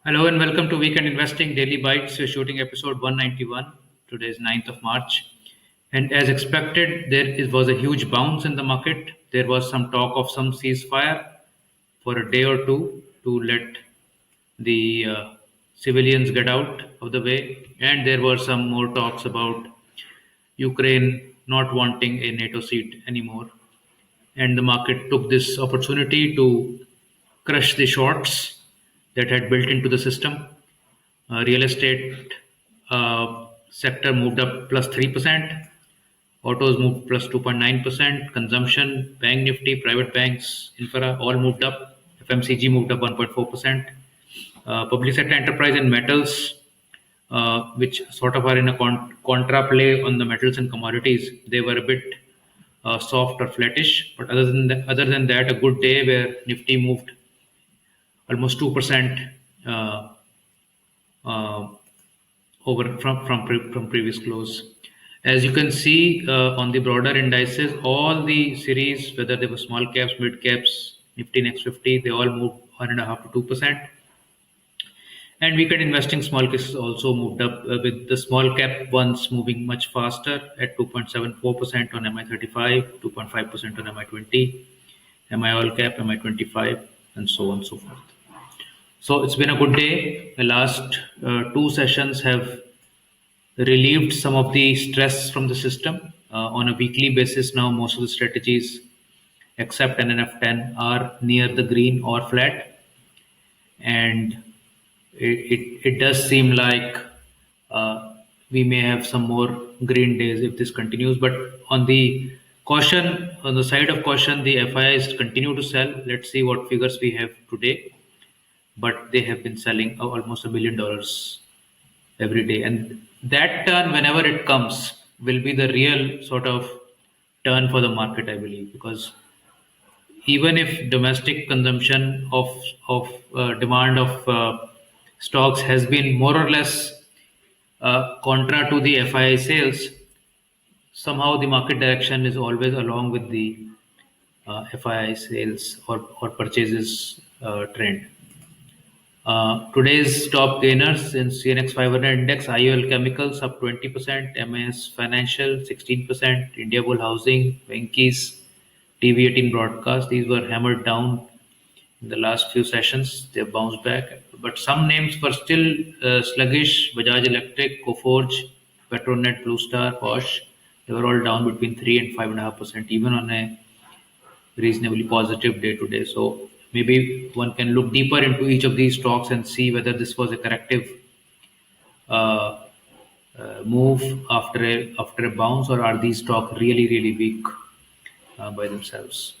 Hello and welcome to Weekend Investing Daily Bytes. We're shooting episode 191. Today is 9th of March. And as expected, was a huge bounce in the market. There was some talk of some ceasefire for a day or two to let the civilians get out of the way. And there were some more talks about Ukraine not wanting a NATO seat anymore. And the market took this opportunity to crush the shorts that had built into the system. Real estate sector moved up plus 3%. Autos moved plus 2.9%. Consumption, bank nifty, private banks, infra all moved up. FMCG moved up 1.4%. Public sector enterprise and metals, which sort of are in a contra play on the metals and commodities, they were a bit soft or flattish. But other than that, a good day where Nifty moved almost 2% uh, uh, over from previous close. As you can see on the broader indices, all the series, whether they were small caps, mid caps, Nifty Next 50, they all moved 1.5 to 2%. And weekend investing small cases also moved up, with the small cap ones moving much faster at 2.74% on MI35, 2.5% on MI20, MI all cap, MI25, and so on and so forth. So it's been a good day. The last two sessions have relieved some of the stress from the system. On a weekly basis now, most of the strategies except NNF10 are near the green or flat, and it does seem like we may have some more green days if this continues. But on the on the side of caution, the FIIs continue to sell. Let's see what figures we have today. But they have been selling almost $1 billion every day, and that turn, whenever it comes, will be the real sort of turn for the market, I believe, because even if domestic consumption of demand of stocks has been more or less contra to the FII sales, somehow the market direction is always along with the FII sales or purchases trend. Today's top gainers in CNX 500 index: IOL Chemicals up 20%, MAS Financial 16%, India Bull Housing, Venky's, TV18 Broadcast. These were hammered down in the last few sessions. They've bounced back, but some names were still sluggish: Bajaj Electric, Coforge, Petronet, Blue Star, Bosch. They were all down between 3 and 5.5%, even on a reasonably positive day to day. So maybe one can look deeper into each of these stocks and see whether this was a corrective uh, move after a bounce, or are these stocks really weak by themselves.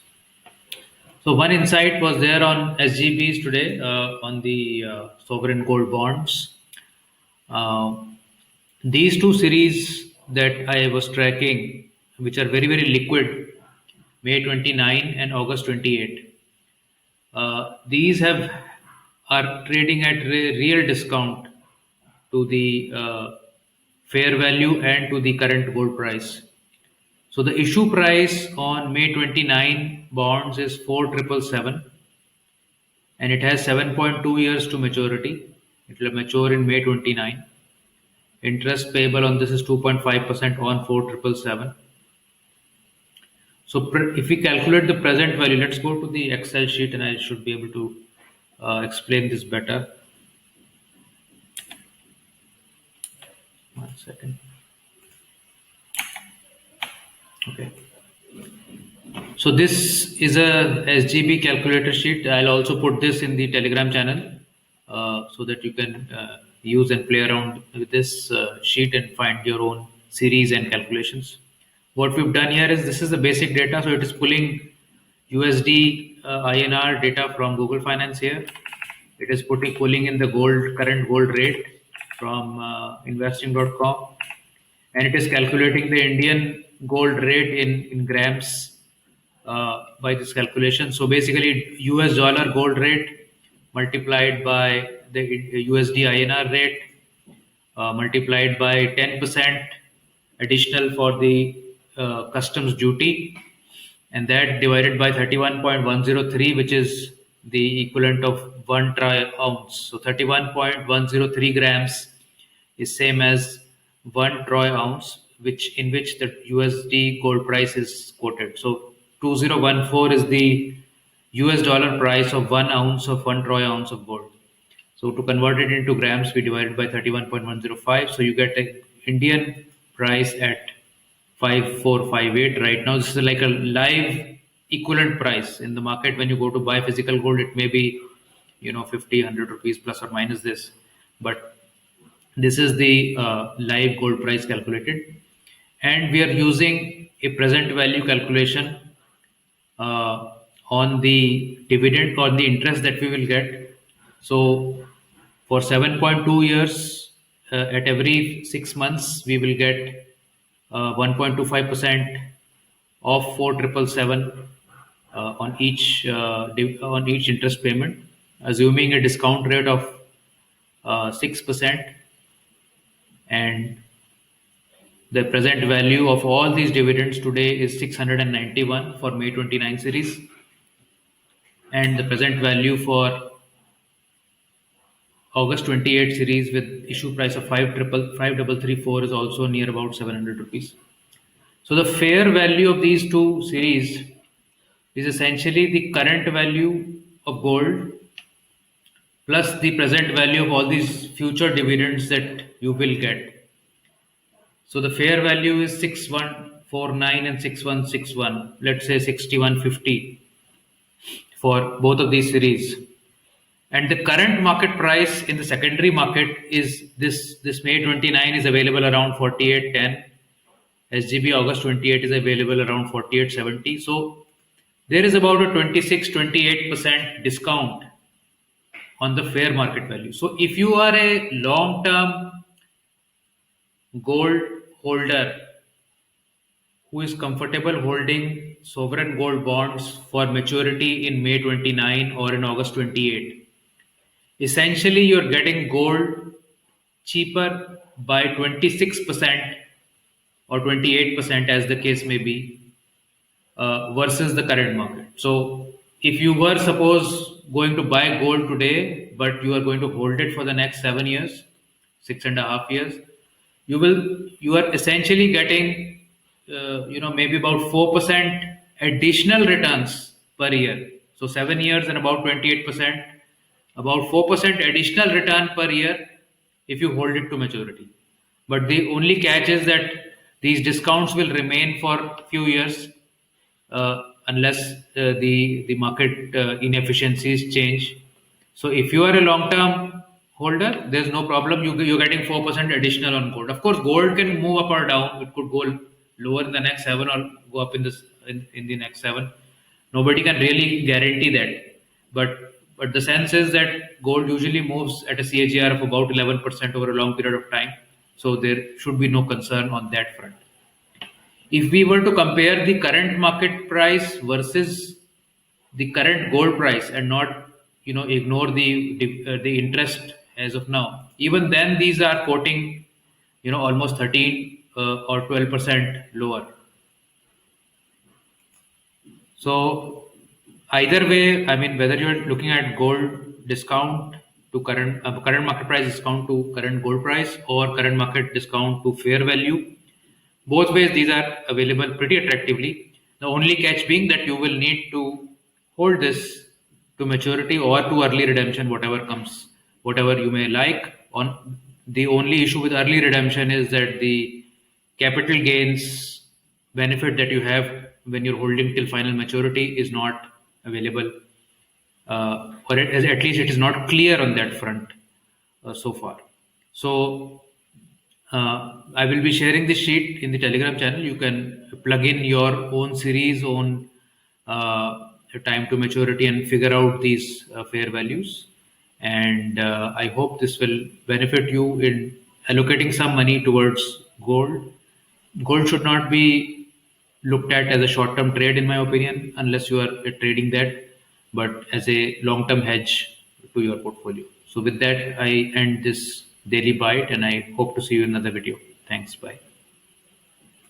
So one insight was there on SGBs today, on the sovereign gold bonds. Uh, these two series that I was tracking, which are very liquid, May 29 and August 28. These are trading at a real discount to the fair value and to the current gold price. So the issue price on May 29 bonds is 4,777, and it has 7.2 years to maturity. It will mature in May 29. Interest payable on this is 2.5% on 4,777. So if we calculate the present value, let's go to the Excel sheet and I should be able to explain this better. One second. Okay. So this is a SGB calculator sheet. I'll also put this in the Telegram channel so that you can use and play around with this sheet and find your own series and calculations. What we've done here is, this is the basic data. So it is pulling USD INR data from Google Finance here. It is pulling in the current gold rate from investing.com, and it is calculating the Indian gold rate in grams by this calculation. So basically, US dollar gold rate multiplied by the USD INR rate multiplied by 10% additional for the customs duty, and that divided by 31.103, which is the equivalent of 1 troy ounce. So 31.103 grams is same as 1 troy ounce, which the USD gold price is quoted. So 2014 is the US dollar price of 1 ounce of 1 troy ounce of gold. So to convert it into grams, we divide it by 31.105. So you get an Indian price at 5458 right now. This is like a live equivalent price in the market. When you go to buy physical gold, it may be 50, 100 rupees plus or minus this, but this is the live gold price calculated, and we are using a present value calculation uh, on the dividend or the interest that we will get. So for 7.2 years, at every 6 months, we will get 1.25% of 4777 on each interest payment, assuming a discount rate of 6%, and the present value of all these dividends today is 691 for May 29 series, and the present value for August 28 series with issue price of 5334 is also near about 700 rupees. So the fair value of these two series is essentially the current value of gold plus the present value of all these future dividends that you will get. So the fair value is 6149 and 6161, let's say 6150 for both of these series. And the current market price in the secondary market is this May 29 is available around 4810. SGB August 28 is available around 4870. So there is about a 26-28% discount on the fair market value. So if you are a long-term gold holder who is comfortable holding sovereign gold bonds for maturity in May 29 or in August 28, essentially you're getting gold cheaper by 26% or 28% as the case may be, versus the current market. So if you were suppose going to buy gold today, but you are going to hold it for the next 7 years, 6.5 years, you are essentially getting maybe about 4% additional returns per year. So 7 years and about 28%, about 4% additional return per year if you hold it to maturity. But the only catch is that these discounts will remain for a few years, unless the market inefficiencies change. So if you are a long term holder, there's no problem. You're getting 4% additional on gold. Of course, gold can move up or down. It could go lower in the next 7 or go up in the next 7. Nobody can really guarantee that. But the sense is that gold usually moves at a CAGR of about 11% over a long period of time. So there should be no concern on that front. If we were to compare the current market price versus the current gold price and not ignore the interest as of now, even then these are quoting almost 13 or 12% lower. So either way, I mean, whether you're looking at gold discount to current market price discount to current gold price or current market discount to fair value, both ways these are available pretty attractively. The only catch being that you will need to hold this to maturity or to early redemption, whatever comes, whatever you may like. On the only issue with early redemption is that the capital gains benefit that you have when you're holding till final maturity is not available, or at least it is not clear on that front so far. So I will be sharing this sheet in the Telegram channel. You can plug in your own series, own time to maturity, and figure out these fair values. And I hope this will benefit you in allocating some money towards gold. Gold should not be looked at as a short-term trade, in my opinion, unless you are trading that, but as a long-term hedge to your portfolio. So with that, I end this daily bite, and I hope to see you in another video. Thanks. Bye.